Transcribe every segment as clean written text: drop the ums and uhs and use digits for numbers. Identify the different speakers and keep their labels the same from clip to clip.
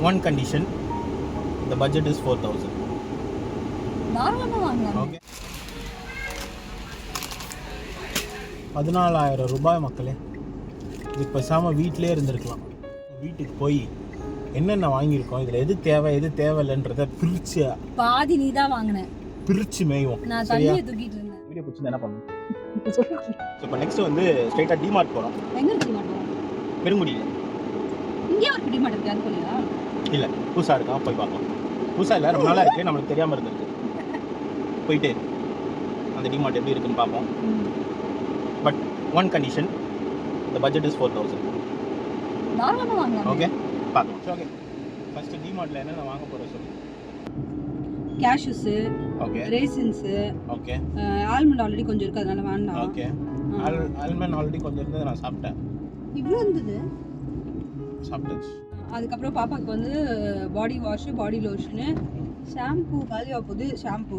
Speaker 1: one condition, the budget is 4,000.
Speaker 2: தாராளமா வாங்கலாம்.
Speaker 1: Okay. 14,000 ரூபாய் மக்களே. இது பேசாமல் வீட்டிலே இருந்திருக்கலாம். வீட்டுக்கு போய் என்னென்ன வாங்கியிருக்கோம், இதில் எது தேவை எது தேவையில்லைன்றதை பிரித்து
Speaker 2: பாதி நீ தான் வாங்கின,
Speaker 1: பிரித்து மேய்வோம்.
Speaker 2: நான் தண்ணியை தூக்கிட்டு இருந்தேன்.
Speaker 1: வீடியோ பிடிச்சி என்ன பண்ணணும்? ஸோ இப்போ நெக்ஸ்ட் வந்து ஸ்ட்ரைட்டாக டிமார்ட் போகிறோம்.
Speaker 2: எங்க இருக்கு டிமார்ட்?
Speaker 1: பெருங்குடியில்.
Speaker 2: இங்கே ஒரு டிமார்ட் இருக்கு, அது போலியா?
Speaker 1: இல்லை, புதுசாக இருக்கான், போய் பார்க்கலாம். புதுசாக இல்லை, ரொம்ப நாளாக இருக்குது, நம்மளுக்கு தெரியாமல் இருந்திருக்கு. போயிட்டு அந்த டிமார்ட் எப்படி இருக்குன்னு பார்ப்போம். But one condition, the budget is 4,000.
Speaker 2: தாராளமா வாங்கலாம்.
Speaker 1: ஓகே, பார்க்கலாம். ஓகே, ஃபர்ஸ்ட் டிமார்ட்ல என்னென்ன வாங்க போறோம் சொல்லு.
Speaker 2: Cashews,
Speaker 1: okay,
Speaker 2: raisins,
Speaker 1: okay,
Speaker 2: almond already கொஞ்சம் இருக்கு, அதனால வேண்டாம்.
Speaker 1: ஓகே, ஆல்மண்ட் ஆல்ரெடி கொஞ்சம் இருந்தது, நான் சாப்பிட்டேன்.
Speaker 2: இவ்வளோ இருந்தது
Speaker 1: சாப்பிட்டாச்சு.
Speaker 2: அதுக்கப்புறம் பாப்பாவுக்கு வந்து பாடி வாஷ், பாடி லோஷனு, ஷாம்பு காலியாக போகுது, ஷாம்பு.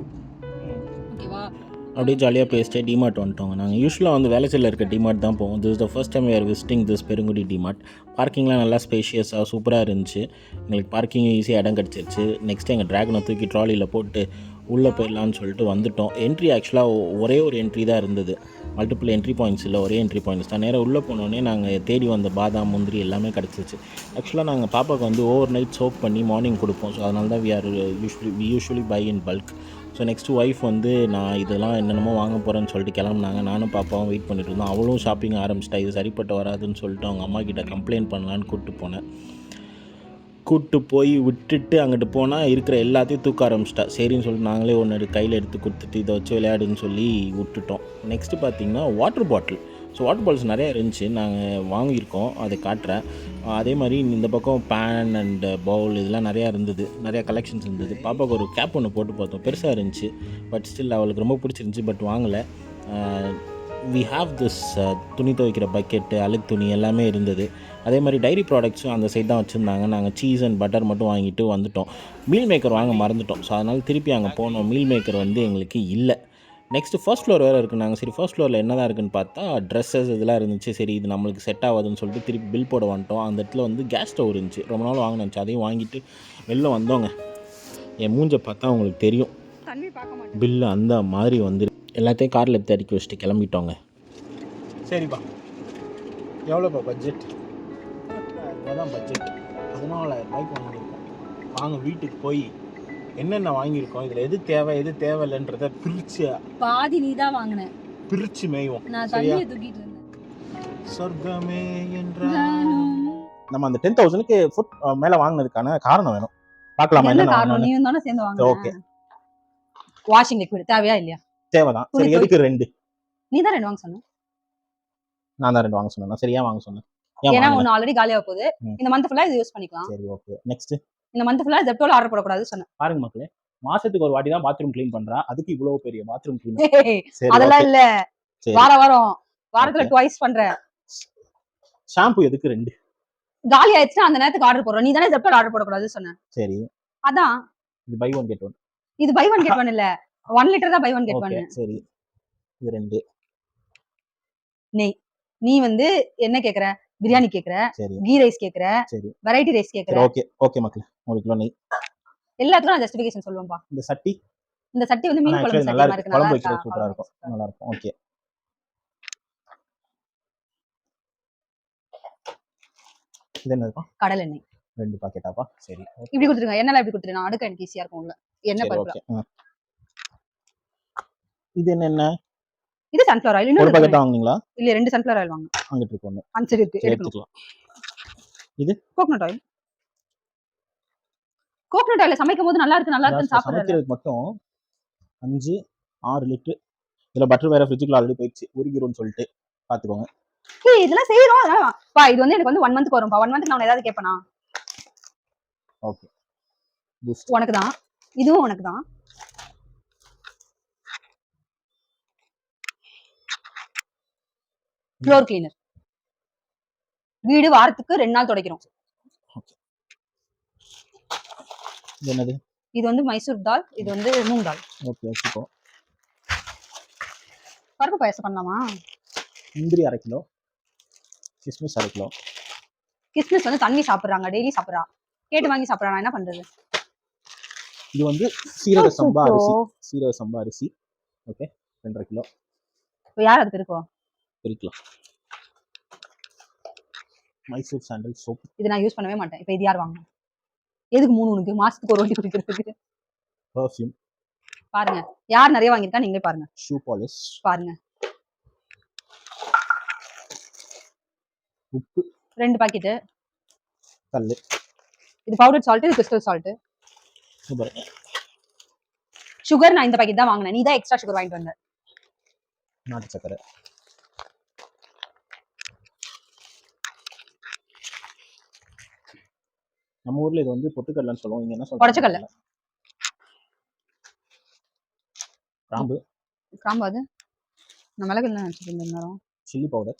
Speaker 2: ஓகேவா?
Speaker 3: அப்படியே ஜாலியாக பேசிட்டே டிமார்ட் வந்துட்டோங்க. நாங்கள் யூஸ்வலாக வந்து வேலைச்சலில் இருக்க டிமார்ட் தான் போவோம். This the first time we are visiting this Perungudi DMart. பார்க்கிங்லாம் நல்லா ஸ்பேஷியஸாக சூப்பராக இருந்துச்சு. எங்களுக்கு பார்க்கிங் ஈஸியாக இடம் கிடச்சிருச்சு. நெக்ஸ்ட் எங்கள் ட்ராகனை தூக்கி ட்ராலியில் போட்டு உள்ளே போயிடலான்னு சொல்லிட்டு வந்துட்டோம். என்ட்ரி ஆக்சுவலாக ஒரே ஒரு என்ட்ரி தான் இருந்தது, மல்டிபிள் என்ட்ரி பாயிண்ட்ஸ் இல்லை, ஒரே என்ட்ரி பாயிண்ட்ஸ் தான். நேராக உள்ளே போனோடனே நாங்கள் தேடி வந்த பாதாம் முந்திரி எல்லாமே கிடச்சிச்சு. ஆக்சுவலாக நாங்கள் பாப்பாவுக்கு வந்து ஓவர் நைட் சோப் பண்ணி மார்னிங் கொடுப்போம். ஸோ அதனால தான் we usually buy in bulk. So next wife வந்து நான் இதெல்லாம் என்னென்னமோ வாங்க போகிறேன்னு சொல்லிட்டு கிளம்புனாங்க. நானும் பாப்பாவும் வெயிட் பண்ணிட்டு இருந்தோம். அவளும் ஷாப்பிங் ஆரம்பிச்சிட்டா. இது சரிப்பட்டு வராதுன்னு சொல்லிட்டு அவங்க அம்மா கிட்ட கம்ப்ளைண்ட் பண்ணலான்னு கூப்பிட்டு போனேன். கூப்பிட்டு போய் விட்டுட்டு அங்கிட்டு போனால் இருக்கிற எல்லாத்தையும் தூக்க ஆரம்பிச்சிட்டா. சரின்னு சொல்லிட்டு நாங்களே ஒன்று கையில் எடுத்து கொடுத்துட்டு இதை வச்சு விளையாடுன்னு சொல்லி விட்டுட்டோம். நெக்ஸ்ட்டு பார்த்திங்கன்னா water bottle. So water bottles நிறையா இருந்துச்சு, நாங்கள் வாங்கியிருக்கோம், அதை காட்டுறேன். அதே மாதிரி இந்த பக்கம் பேன் அண்ட் பவுல் இதெல்லாம் நிறையா இருந்தது, நிறையா கலெக்ஷன்ஸ் இருந்தது. பாப்பாவுக்கு ஒரு கேப் ஒன்று போட்டு பார்த்தோம், பெருசாக இருந்துச்சு. பட் ஸ்டில் அவளுக்கு ரொம்ப பிடிச்சிருந்துச்சி, பட் வாங்கலை. வி ஹாவ் திஸ் துணி துவைக்கிற பக்கெட்டு, அழுக்கு துணி எல்லாமே இருந்தது. அதே மாதிரி டைரி ப்ராடக்ட்ஸும் அந்த சைட் தான் வச்சுருந்தாங்க. நாங்கள் சீஸ் அண்ட் பட்டர் மட்டும் வாங்கிட்டு வந்துட்டோம். மீல் மேக்கர் வாங்க மறந்துட்டோம். ஸோ அதனால் திருப்பி அங்கே போனோம். மீல் மேக்கர் வந்து எங்களுக்கு இல்லை. நெக்ஸ்ட்டு ஃபர்ஸ்ட் ஃப்ளோர் வேறு இருக்குது. நாங்கள் சரி ஃபர்ஸ்ட் ஃப்ளோரில் என்ன தான் இருக்குன்னு பார்த்தா ட்ரெஸ்ஸஸ் இதெல்லாம் இருந்துச்சு. சரி இது நம்மளுக்கு செட் ஆகாதுன்னு சொல்லிட்டு திருப்பி பில் போட வந்துட்டோம். அந்த இடத்துல வந்து கேஸ் ஸ்டவ் இருந்துச்சு, ரொம்ப நாள் வாங்கினுச்சு. அதையும் வாங்கிட்டு வெளில வந்தோங்க. என் மூஞ்சை பார்த்தா உங்களுக்கு தெரியும், பில்லு அந்த மாதிரி வந்து எல்லாத்தையும் காரில் எடுத்து அடிக்க வச்சுட்டு கிளம்பிட்டோங்க.
Speaker 1: சரிப்பா, எவ்வளோப்பா பட்ஜெட்? அதுதான் பட்ஜெட் 14,000 ரூபாய்க்கு வாங்கியிருக்கோம். வாங்க வீட்டுக்கு போய் என்னென்ன வாங்கியிருக்கோம், இதில் எது தேவை எது தேவையில்லைன்றதை பிரித்து
Speaker 2: பாதி நீ தான் வாங்கின,
Speaker 1: பிரித்து மேய்வோம்.
Speaker 2: நான் தண்ணியை தூக்கிட்டு இருந்தேன்.
Speaker 1: சொர்க்கமே என்றாலும் நம்ம அந்த 10,000க்கு ஃபுட் மேலே வாங்கினதுக்கான காரணம் வேணும். பார்க்கலாமா?
Speaker 2: என்ன காரணம்? நீயும் தானே சேர்ந்து வாங்க.
Speaker 1: ஓகே,
Speaker 2: வாஷிங் லிக்விட் தேவையா இல்லையா?
Speaker 1: தேவைதான். சரி, எதுக்கு 2?
Speaker 2: நீ தான் 2 வாங்க சொன்ன.
Speaker 1: நான் தான் 2 வாங்க சொன்னேன். சரியா வாங்க சொன்னேன்.
Speaker 2: ஏன்னா ஒன்னு ஆல்ரெடி காலியா போகுது, இந்த மந்த் ஃபுல்லா இது யூஸ் பண்ணிக்கலாம்.
Speaker 1: சரி, ஓகே. நெக்ஸ்ட்,
Speaker 2: இந்த மந்த் ஃபுல்லா ஜெப்டோல ஆர்டர் போடக்கூடாது சொன்னேன்.
Speaker 1: பாருங்க மக்களே, மாசத்துக்கு ஒரு வாட்டி தான் பாத்ரூம் க்ளீன் பண்றா, அதுக்கு இவ்வளவு பெரிய பாத்ரூம் க்ளீன்.
Speaker 2: அதெல்லாம் இல்ல, வாரத்துல ட்வைஸ் பண்றேன்.
Speaker 1: ஷாம்பு எதுக்கு 2?
Speaker 2: காலி ஆயிடுச்சுன்னா அந்த நேரத்துக்கு ஆர்டர் போடுறோம். நீ தானே ஜெப்டோல ஆர்டர் போடக்கூடாது சொன்னேன்.
Speaker 1: சரி,
Speaker 2: அதான்
Speaker 1: இது பை 1 கெட் 1.
Speaker 2: இது பை 1 கெட் 1 இல்ல, 1 லிட்டர் தான் பை 1 கெட் 1.
Speaker 1: சரி, இது 2.
Speaker 2: நெய், நீ வந்து என்ன கேக்குற? பிரியாணி கேக்குற, கீ ரைஸ் கேக்குற, வெரைட்டி ரைஸ் கேக்குற.
Speaker 1: ஓகே ஓகே மக்களே, 1 கிலோ நெய்.
Speaker 2: எல்லாத்துக்கும் நான் ஜஸ்டிஃபிகேஷன் சொல்லுவேன்பா.
Speaker 1: இந்த சட்டி
Speaker 2: வந்து மீன் குழம்பு
Speaker 1: நல்லா
Speaker 2: சட்டி
Speaker 1: இருக்கு, குழம்பு வைக்கிறது சூப்பரா இருக்கும், நல்லா இருக்கும். ஓகே, இது என்னதுப்பா?
Speaker 2: கடலை எண்ணெய்
Speaker 1: 2 பாக்கெட்டாப்பா? சரி,
Speaker 2: இப்படி கொடுத்துருங்க. எண்ணெய் இப்படி கொடுத்துருங்க, நான் அடுக்க எனக்கு ஈஸியா இருக்கும். உள்ள எண்ணெய் பருப்பு.
Speaker 1: இது என்ன?
Speaker 2: இது சன்ஃப்ளவர் ஆயில்.
Speaker 1: ஒரு பாக்கெட் வாங்குனீங்களா?
Speaker 2: இல்ல, 2 சன்ஃப்ளவர் ஆயில் வாங்க.
Speaker 1: அங்கிட்டு இருக்கு ஒன்னு.
Speaker 2: சரி இருக்கு, எடுத்துக்கலாம். இது கோகனட் ஆயில். கோகனட் ஆயில் சமைக்கும்போது நல்லா இருக்குன்னு சாப்பிடுறது.
Speaker 1: சமைக்கிறதுக்கு மட்டும் 5-6 லிட்டர். இதுல பட்டர் வேற ஃப்ரிட்ஜுக்குள்ள ஆல்ரெடி போயிடுச்சு, உருகிரும்னு சொல்லிட்டு பாத்துக்கோங்க.
Speaker 2: இதெல்லாம் செய்யறோம். பா இது வந்து எனக்கு வந்து 1 மந்த்க்கு வரும்பா. 1 மந்த்க்கு நான் ஏதாவது கேட்பேனா?
Speaker 1: ஓகே,
Speaker 2: உனக்கு தான், இதுவும் உனக்கு தான். ஃப்ளோர் கிளீனர், வீடு வாரத்துக்கு 2 நாள் துடைக்கிறோம்.
Speaker 1: என்னது?
Speaker 2: இது வந்து மைசூர் தால், இது வந்து மூங் தால்.
Speaker 1: ஓகே, வச்சுக்கோ.
Speaker 2: பருப்பு பாயாசம் பண்ணலாமா?
Speaker 1: முந்திரி 1/2 கிலோ, கிஸ்மிஸ் 1/2 கிலோ.
Speaker 2: கிஸ்மிஸ் வந்து தண்ணி சாப்பிடுறாங்க, டெய்லி சாப்பிடுறா. கேட்டு வாங்கி சாப்பிடலாம், நான் என்ன பண்றது?
Speaker 3: இது வந்து சீரக சம்பா
Speaker 2: அச்சச்சோ.
Speaker 3: அரிசி. சீரக சம்பா அரிசி. ஓகே, 2.5 கிலோ
Speaker 2: இப்ப யார் அது பெருக்குவா?
Speaker 3: பிரிக்கலாம். Mysore sandal soap.
Speaker 2: இது நான் யூஸ் பண்ணவே மாட்டேன். இப்ப இது யார் வாங்கணும்? எதுக்கு 3 உனக்கு? மாசத்துக்கு ஒரு வாட்டி குடிக்கிறதுக்கு.
Speaker 3: பர்ஃப்யூம்.
Speaker 2: பாருங்க, யார் நிறைய வாங்கியிருக்கா நீங்களே பாருங்க.
Speaker 3: Shoe polish.
Speaker 2: பாருங்க,
Speaker 3: உப்பு.
Speaker 2: 2 பாக்கெட்.
Speaker 3: கல்லு.
Speaker 2: இது பவுடர் சால்ட், இது கிறிஸ்டல் சால்ட்.
Speaker 3: சூப்பர்.
Speaker 2: சுகர் நான் இந்த பாக்கெட் தான் வாங்கினேன். நீ தான் எக்ஸ்ட்ரா சுகர் வாங்கிட்டு வந்த.
Speaker 3: நாட்டு சக்கரை. நம்ம ஊர்ல இது வந்து பொட்டுக்கடலைன்னு சொல்லுவோம். இங்க என்ன சொல்றாங்க?
Speaker 2: உடைச்சக்கடலை.
Speaker 3: கிராம்பு.
Speaker 2: கிராம்பு அது நான் மிளகு இல்லை நினச்சிட்டு இருந்தேன் நேரம்.
Speaker 3: Chilli powder.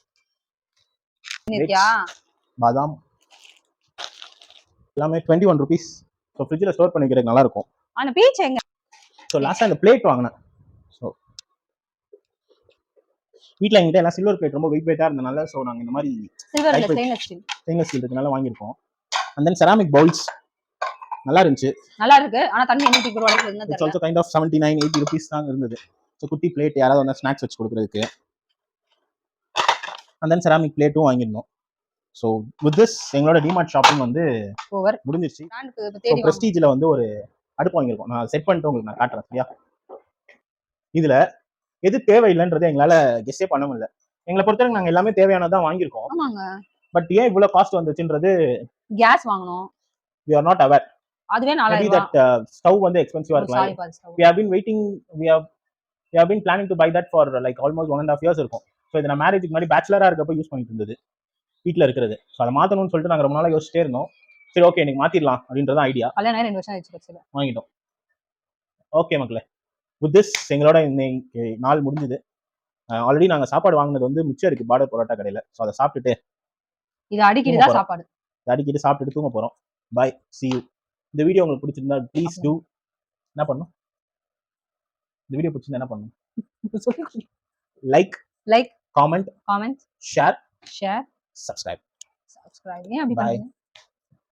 Speaker 2: இருக்கியா?
Speaker 3: பாதாம். எல்லாமே 21 rupees. ஸோ ஃப்ரிட்ஜில் ஸ்டோர் பண்ணிக்கிறதுக்கு நல்லா இருக்கும்.
Speaker 2: ஆனா பீச் எங்க?
Speaker 3: ஸோ லாஸ்ட்டாக இந்த பிளேட் வாங்கினேன். ஸோ வீட்டில் எங்கிட்ட எல்லாம் சில்வர் பிளேட் ரொம்ப வெயிட்டாக இருந்தனால ஸோ நாங்கள் இந்த மாதிரி
Speaker 2: சில்வர் இல்ல, ஸ்டெயின்லெஸ் ஸ்டீல்.
Speaker 3: ஸ்டெயின்லெஸ் ஸ்டீல் இருக்கனால வாங்கியிருக்கோம். அண்ட் தென் செராமிக் பவுல்ஸ் நல்லா இருந்துச்சு.
Speaker 2: நல்லா இருக்கு, ஆனா தண்ணி என்ன டீ அளவுக்கு இருந்தா
Speaker 3: இட்ஸ்
Speaker 2: தெரியல.
Speaker 3: ஆல்சோ கைண்ட் ஆஃப் 79-80 rupees தான் இருந்தது. ஸோ குட்டி பிளேட் யாராவது வந்து ஸ்நாக்ஸ் வச்சு கொடுக்குறதுக்கு. அண்ட் தென் செராமிக் பிளேட்டும் வாங்கியிருந்தோம். ஸோ வித் திஸ் எங்களோட டிமார்ட் ஷாப்பிங் வந்து
Speaker 2: ஓவர்.
Speaker 3: முடிஞ்சிருச்சு.
Speaker 2: பிராண்டுக்கு இப்ப
Speaker 3: ஸோ
Speaker 2: தேடி வாங்க.
Speaker 3: ப்ரெஸ்டீஜில் வந்து ஒரு அடுப்பு வாங்கியிருக்கோம். நான் செட் பண்ணிட்டு உங்களுக்கு நான் காட்டுறேன். சரியா? இதில் எது தேவையில்லைன்றதை எங்களால் கெஸ்ஸே பண்ண முடியல. எங்களை பொறுத்தவரைக்கும் நாங்கள் எல்லாமே தேவையானதான் வாங்கியிருக்கோம்.
Speaker 2: ஆமாங்க.
Speaker 3: பட் ஏன் இவ்வளோ காஸ்ட் வந்துச்சுன்றது
Speaker 2: கேஸ் வாங்கணும்,
Speaker 3: we are not aware.
Speaker 2: அதுவே
Speaker 3: Maybe
Speaker 2: 4000
Speaker 3: that stove வந்து எக்ஸ்பென்சிவா இருக்கலாம்.
Speaker 2: சாரி பாதி stove.
Speaker 3: we have been waiting, we have been planning to buy that for like almost 1.5 years இருக்கும். ஸோ இதை நான் மேரேஜுக்கு முன்னாடி பேச்சுலரா இருக்கப்போ யூஸ் பண்ணிட்டு இருந்தது வீட்டில் இருக்கிறது. ஸோ அதை மாற்றணும்னு சொல்லிட்டு நாங்கள் ரொம்ப நாளாக யோசிச்சிட்டே இருந்தோம். சரி ஓகே இன்னைக்கு மாற்றிடலாம் அப்படின்றத ஐடியா.
Speaker 2: கல்யாணம் 2 வருஷம் ஆயிடுச்சு கடைசியில.
Speaker 3: வாங்கிட்டோம். ஓகே மக்களே, வித் திஸ் எங்களோட இன்னைக்கு நாள் முடிஞ்சுது. ஆல்ரெடி நாங்கள் சாப்பாடு வாங்கினது வந்து மிச்சம் இருக்குது பார்டர் பரோட்டா கடையில். ஸோ அதை சாப்பிட்டுட்டு
Speaker 2: இது அடிக்கடி தான் சாப்பாடு.
Speaker 3: அடிக்கிட்டு சாப்பிட்டுட்டு தூங்க போகிறோம். பாய், see you. இந்த வீடியோ உங்களுக்கு பிடிச்சிருந்தா ப்ளீஸ் டூ என்ன பண்ணும்? இந்த வீடியோ பிடிச்சிருந்தா என்ன பண்ணும்? Like, comment,
Speaker 2: comment,
Speaker 3: share,
Speaker 2: share,
Speaker 3: subscribe.
Speaker 2: Subscribe. ஏன் அப்படி
Speaker 3: Bye.
Speaker 2: பண்றீங்க?